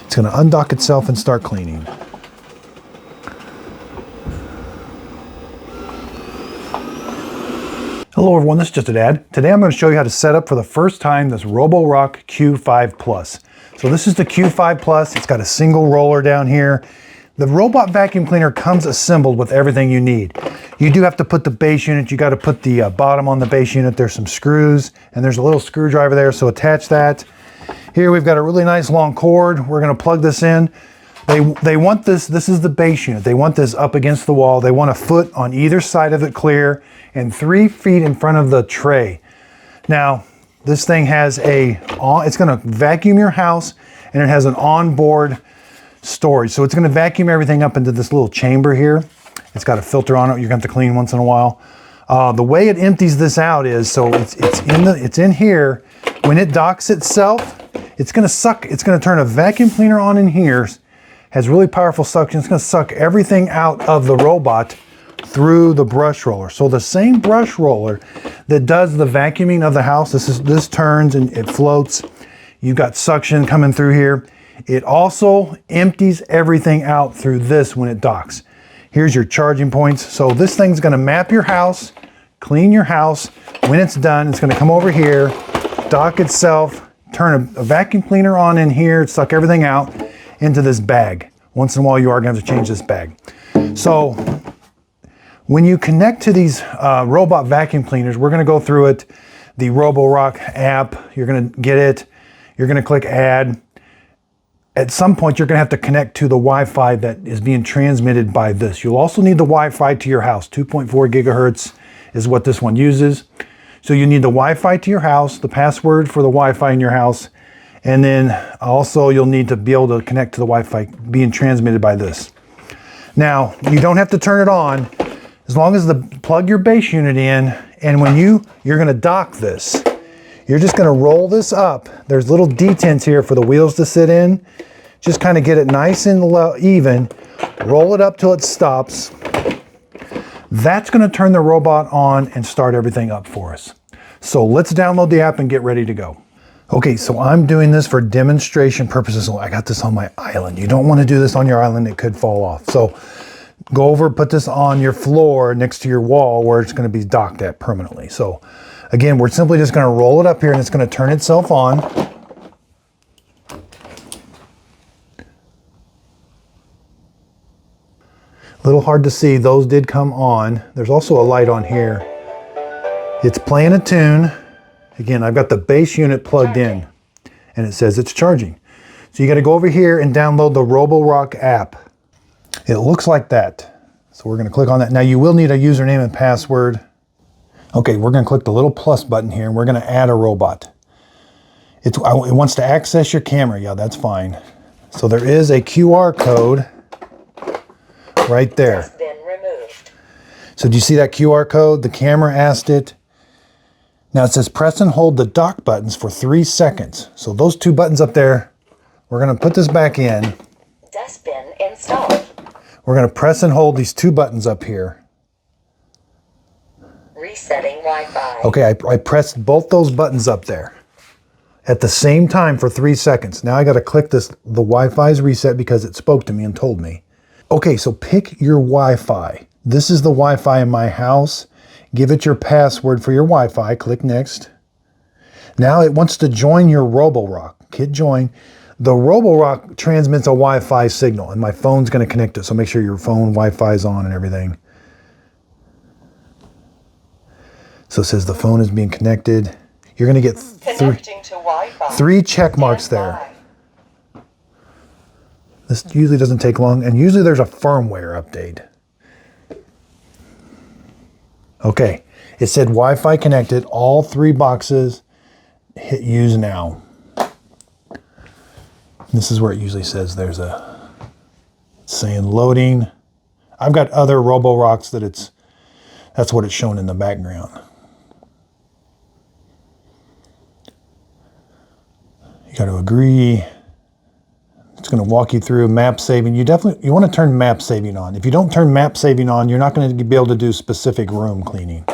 It's going to undock itself and start cleaning. Hello everyone, this is just an ad. Today I'm going to show you how to set up for the first time this Roborock Q5 Plus. So this is the Q5 Plus. It's got a single roller down here. The robot vacuum cleaner comes assembled with everything you need. You do have to put the base unit, you got to put the bottom on the base unit. There's some screws and there's a little screwdriver there, so attach that. Here we've got a really nice long cord. We're going to plug this in. They want this is the base unit. They want this up against the wall. They want a foot on either side of it clear and 3 feet in front of the tray. Now, this thing has it's going to vacuum your house, and it has an onboard storage. So it's going to vacuum everything up into this little chamber here. It's got a filter on it. You're going to have to clean once in a while. The way it empties this out is, so it's in here. When it docks itself, it's going to suck. It's going to turn a vacuum cleaner on in here. Has really powerful suction. It's going to suck everything out of the robot through the brush roller. So the same brush roller that does the vacuuming of the house, this turns and it floats. You've got suction coming through here. It also empties everything out through this when it docks. Here's your charging points. So this thing's going to map your house, clean your house. When it's done, it's going to come over here, dock itself, turn a vacuum cleaner on in here, suck everything out into this bag. Once in a while you are going to have to change this bag. So when you connect to these robot vacuum cleaners, we're going to go through it. The Roborock app, you're going to get it. You're going to click add. At some point you're going to have to connect to the Wi-Fi that is being transmitted by this. You'll also need the Wi-Fi to your house. 2.4 gigahertz is what this one uses. So you need the Wi-Fi to your house, the password for the Wi-Fi in your house, and then also you'll need to be able to connect to the Wi-Fi being transmitted by this. Now, you don't have to turn it on as long as plug your base unit in, and when you're going to dock this, you're just going to roll this up. There's little detents here for the wheels to sit in. Just kind of get it nice and even. Roll it up till it stops. That's going to turn the robot on and start everything up for us. So let's download the app and get ready to go. Okay, so I'm doing this for demonstration purposes. So I got this on my island. You don't want to do this on your island. It could fall off. So go over, put this on your floor next to your wall where it's going to be docked at permanently. So again, we're simply just going to roll it up here and it's going to turn itself on. A little hard to see. Those did come on. There's also a light on here. It's playing a tune. Again, I've got the base unit plugged in and it says it's charging. So you got to go over here and download the Roborock app. It looks like that. So we're going to click on that. Now you will need a username and password. Okay, we're going to click the little plus button here and we're going to add a robot. It wants to access your camera. Yeah, that's fine. So there is a QR code right there. Has been removed. So do you see that QR code? The camera asked it. Now it says press and hold the dock buttons for 3 seconds. So those 2 buttons up there, we're going to put this back in. Dustbin installed. We're going to press and hold these 2 buttons up here. Resetting Wi-Fi. Okay, I pressed both those buttons up there at the same time for 3 seconds. Now I got to click this. The Wi-Fi's reset because it spoke to me and told me. Okay, so pick your Wi-Fi. This is the Wi-Fi in my house. Give it your password for your Wi-Fi. Click next. Now it wants to join your Roborock. Hit join. The Roborock transmits a Wi-Fi signal and my phone's going to connect it. So make sure your phone Wi-Fi is on and everything. So it says the phone is being connected. You're going to get Connecting to Wi-Fi. 3 check marks there. This usually doesn't take long, and usually there's a firmware update. Okay, it said Wi-Fi connected, all 3 boxes. Hit use now. This is where it usually says there's saying loading. I've got other Roborocks that's what it's shown in the background. You got to agree. It's going to walk you through map saving. You want to turn map saving on. If you don't turn map saving on, you're not going to be able to do specific room cleaning.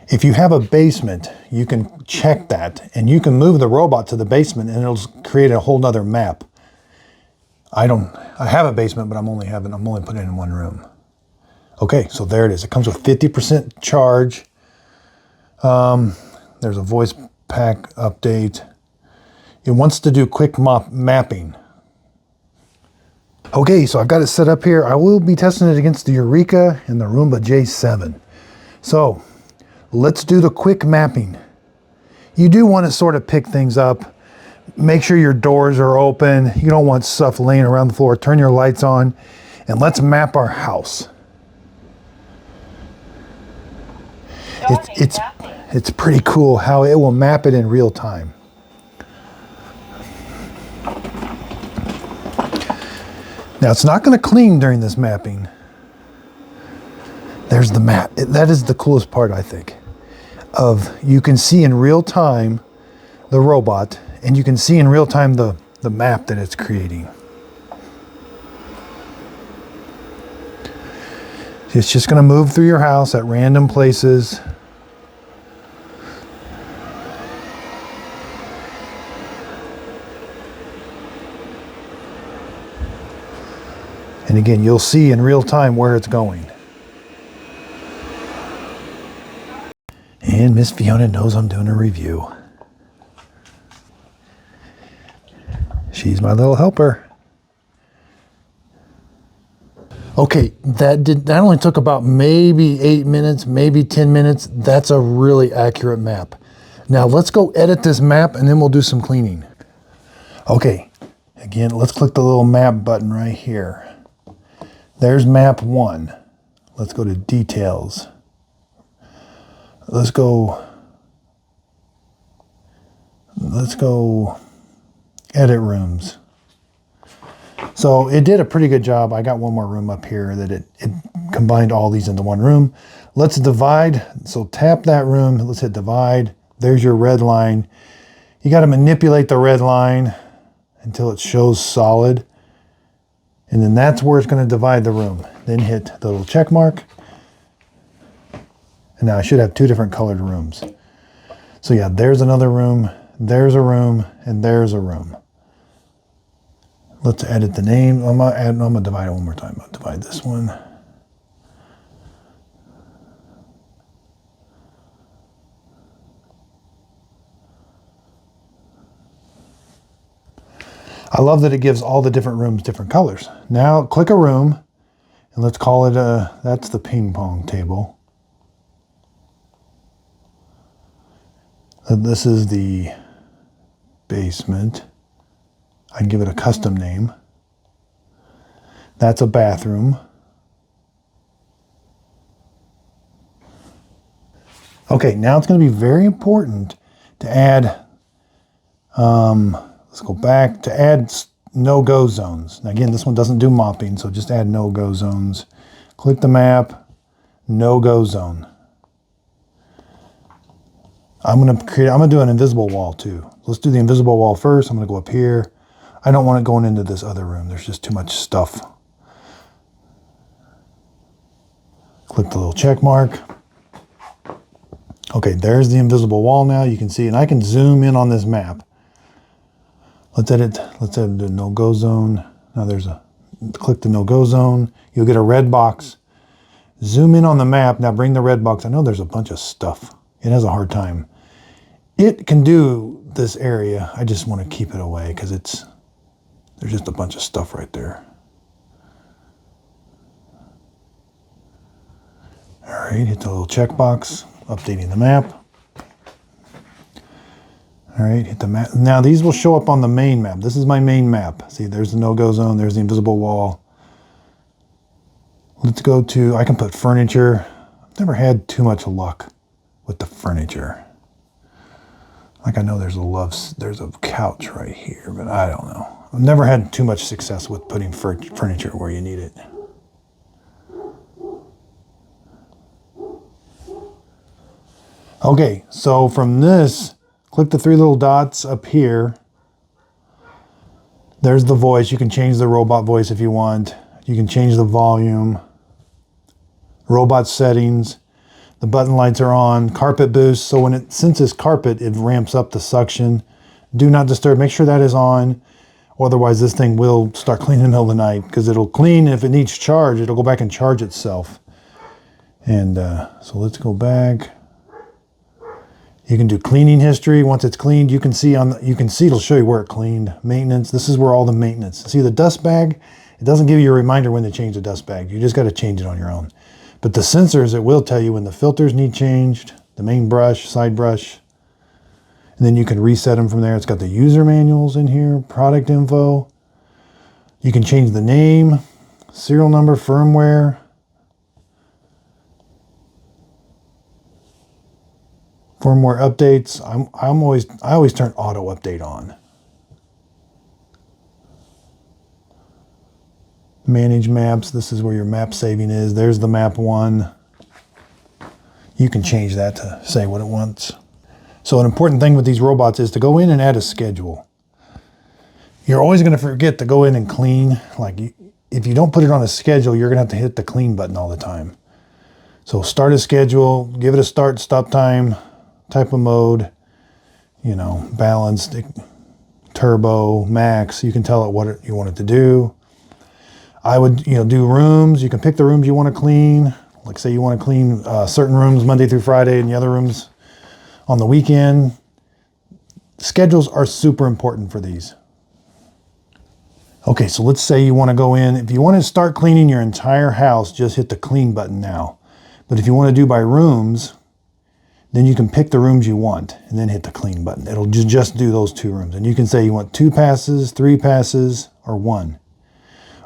If you have a basement, you can check that and you can move the robot to the basement and it'll create a whole nother map. I have a basement, but I'm only putting it in one room. Okay, so there it is. It comes with 50% charge. There's a voice pack update. It wants to do quick mapping. Okay, so I've got it set up here. I will be testing it against the Eureka and the Roomba J7. So let's do the quick mapping. You do want to sort of pick things up. Make sure your doors are open. You don't want stuff laying around the floor. Turn your lights on and let's map our house. It's pretty cool how it will map it in real time. Now it's not going to clean during this mapping. There's the map. That is the coolest part, I think. You can see in real time the robot, and you can see in real time the map that it's creating. It's just going to move through your house at random places. And again, you'll see in real time where it's going. And Miss Fiona knows I'm doing a review. She's my little helper. Okay, that only took about maybe 8 minutes, maybe 10 minutes. That's a really accurate map. Now let's go edit this map and then we'll do some cleaning. Okay, again, let's click the little map button right here. There's map 1. Let's go to details. Let's go edit rooms. So it did a pretty good job. I got one more room up here that it combined all these into one room. Let's divide. So tap that room. Let's hit divide. There's your red line. You got to manipulate the red line until it shows solid. And then that's where it's going to divide the room. Then hit the little check mark. And now I should have 2 different colored rooms. So yeah, there's another room, there's a room, and there's a room. Let's edit the name. I'm gonna divide it one more time. I'll divide this one. I love that it gives all the different rooms different colors. Now click a room and let's call it that's the ping pong table. This is the basement. I can give it a custom name. That's a bathroom. Okay, now it's going to be very important to add, let's go back, to add no-go zones. Now again, this one doesn't do mopping, so just add no-go zones. Click the map, no-go zone. I'm gonna do an invisible wall too. Let's do the invisible wall first. I'm gonna go up here. I don't want it going into this other room. There's just too much stuff. Click the little check mark. Okay, there's the invisible wall now. You can see, and I can zoom in on this map. Let's edit the no-go zone. Now click the no-go zone. You'll get a red box. Zoom in on the map. Now bring the red box. I know there's a bunch of stuff. It has a hard time. It can do this area. I just want to keep it away because there's just a bunch of stuff right there. All right, hit the little checkbox, updating the map. All right, hit the map. Now these will show up on the main map. This is my main map. See, there's the no-go zone, there's the invisible wall. Let's go to, I can put furniture. I've never had too much luck with the furniture. Like I know there's a couch right here, but I don't know. I've never had too much success with putting furniture where you need it. Okay, so from this, click the 3 little dots up here. There's the voice. You can change the robot voice if you want. You can change the volume. Robot settings. The button lights are on. Carpet boost. So when it senses carpet, it ramps up the suction. Do not disturb. Make sure that is on. Otherwise, this thing will start cleaning in the middle of the night because it'll clean. If it needs charge, it'll go back and charge itself. And so let's go back. You can do cleaning history. Once it's cleaned, you can see it'll show you where it cleaned. Maintenance. This is where all the maintenance. See the dust bag? It doesn't give you a reminder when to change the dust bag. You just got to change it on your own. But the sensors, it will tell you when the filters need changed, the main brush, side brush, and then you can reset them from there. It's got the user manuals in here, product info. You can change the name, serial number, firmware. Firmware updates. I always turn auto update on. Manage maps. This is where your map saving is. There's the map one. You can change that to say what it wants. So an important thing with these robots is to go in and add a schedule. You're always going to forget to go in and clean. If you don't put it on a schedule, you're going to have to hit the clean button all the time. So start a schedule, give it a start, stop time, type of mode, balanced, turbo, max. You can tell it what you want it to do. I would, do rooms. You can pick the rooms you want to clean. Like say you want to clean certain rooms Monday through Friday and the other rooms on the weekend. Schedules are super important for these. Okay, so let's say you want to go in. If you want to start cleaning your entire house, just hit the clean button now. But if you want to do by rooms, then you can pick the rooms you want and then hit the clean button. It'll just do those 2 rooms. And you can say you want 2 passes, 3 passes, or 1.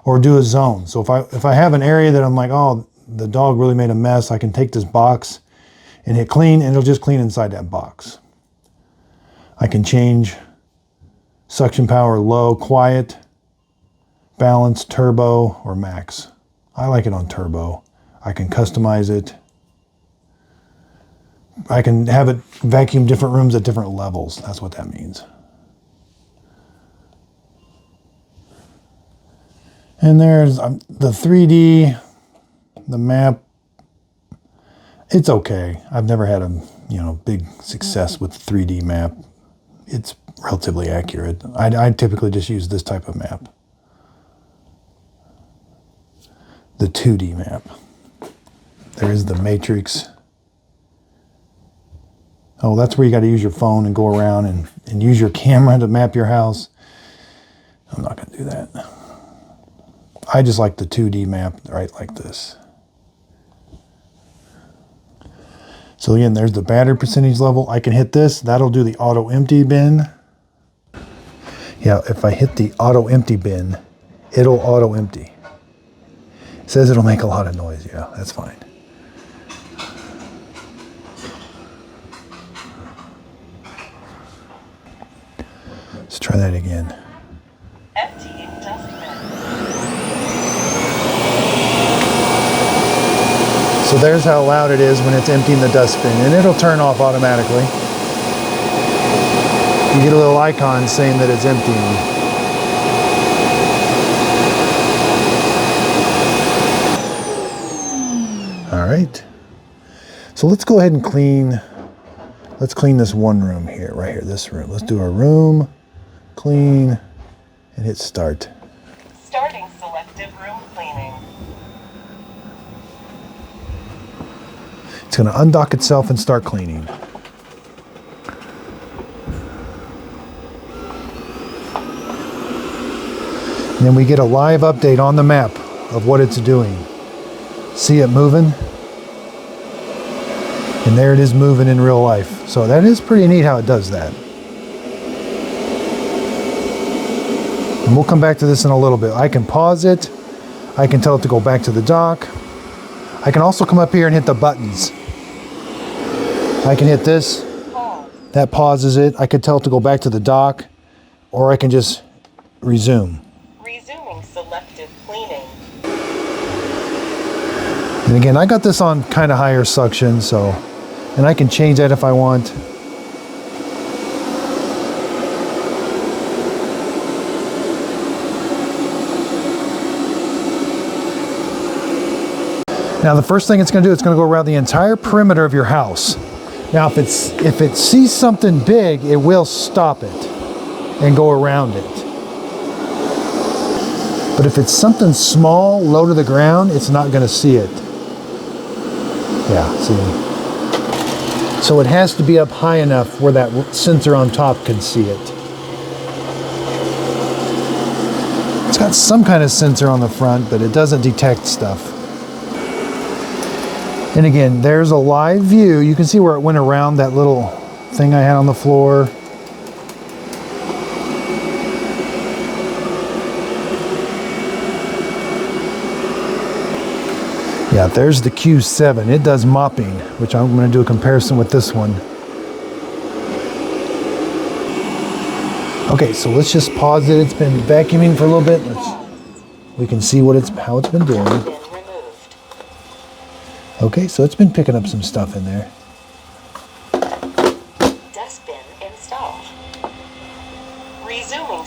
Or do a zone. So if I have an area that I'm like, oh, the dog really made a mess, I can take this box and hit clean and it'll just clean inside that box. I can change suction power low, quiet, balance, turbo, or max. I like it on turbo. I can customize it. I can have it vacuum different rooms at different levels. That's what that means. And there's the 3D, the map. It's okay. I've never had a big success with 3D map. It's relatively accurate. I typically just use this type of map. The 2D map. There is the matrix. Oh, that's where you got to use your phone and go around and use your camera to map your house. I'm not going to do that. I just like the 2D map right like this. So again, there's the battery percentage level. I can hit this. That'll do the auto empty bin. Yeah, if I hit the auto empty bin, it'll auto empty. It says it'll make a lot of noise. Yeah, that's fine. Let's try that again. Emptying dustbin. So there's how loud it is when it's emptying the dustbin, and it'll turn off automatically. You get a little icon saying that it's emptying. All right. So let's go ahead and clean. Let's clean this one room here, right here, this room. Let's do a room, clean, and hit start. Starting selective room cleaning. It's going to undock itself and start cleaning. And then we get a live update on the map of what it's doing. See it moving? And there it is moving in real life. So that is pretty neat how it does that. And we'll come back to this in a little bit. I can pause it. I can tell it to go back to the dock. I can also come up here and hit the buttons. I can hit this. Pause. That pauses it. I could tell it to go back to the dock, or I can just resume. Resuming selective cleaning. And again, I got this on kind of higher suction, so, and I can change that if I want. Now the first thing it's going to do, it's going to go around the entire perimeter of your house. Now if it sees something big, it will stop it and go around it. But if it's something small, low to the ground, it's not going to see it. Yeah, see. So it has to be up high enough where that sensor on top can see it. It's got some kind of sensor on the front, but it doesn't detect stuff. And again, there's a live view. You can see where it went around that little thing I had on the floor. Yeah, there's the Q7. It does mopping, which I'm going to do a comparison with this one. Okay, so let's just pause it. It's been vacuuming for a little bit. We can see how it's been doing. Okay, so it's been picking up some stuff in there. Dustbin installed. Resuming.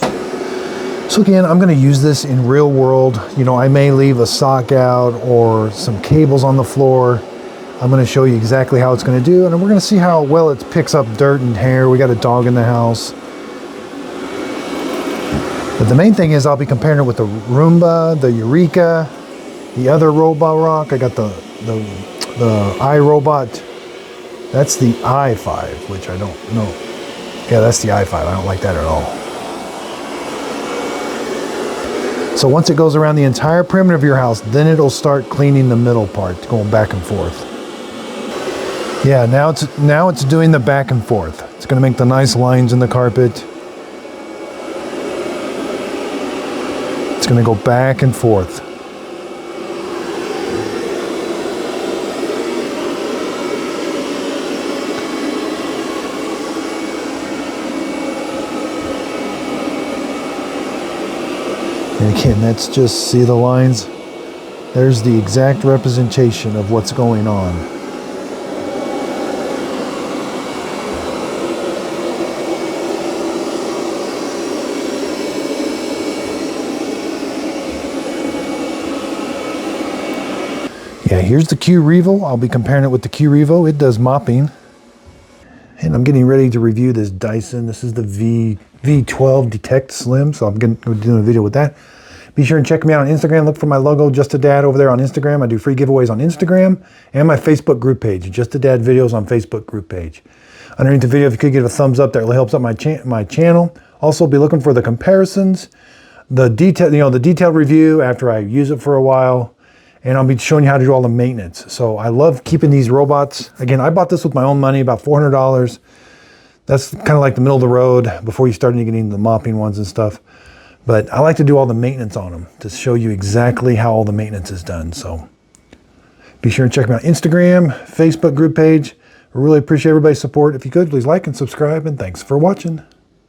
So again, I'm going to use this in real world. You know, I may leave a sock out or some cables on the floor. I'm going to show you exactly how it's going to do, and we're going to see how well it picks up dirt and hair. We got a dog in the house. But the main thing is I'll be comparing it with the Roomba, the Eureka, the other Roborock. I got the iRobot. That's the i5, which I don't know. Yeah, that's the i5. I don't like that at all. So once it goes around the entire perimeter of your house, then it'll start cleaning the middle part, going back and forth. Yeah, now it's doing the back and forth. It's going to make the nice lines in the carpet. It's going to go back and forth. And again, that's just, see the lines? There's the exact representation of what's going on. Yeah, here's the Q Revo. I'll be comparing it with the Q Revo. It does mopping. And I'm getting ready to review this Dyson. This is the V12 Detect Slim, so I'm doing a video with that. Be sure and check me out on Instagram. Look for my logo, Just a Dad, over there on Instagram. I do free giveaways on Instagram and my Facebook group page, Just a Dad Videos on Facebook group page. Underneath the video, if you could give a thumbs up, that really helps out my channel. Also, be looking for the comparisons, the detailed review after I use it for a while, and I'll be showing you how to do all the maintenance. So I love keeping these robots. Again, I bought this with my own money, about $400. That's kind of like the middle of the road before you start getting into the mopping ones and stuff. But I like to do all the maintenance on them to show you exactly how all the maintenance is done. So be sure and check me out on Instagram, Facebook group page. I really appreciate everybody's support. If you could, please like and subscribe, and thanks for watching.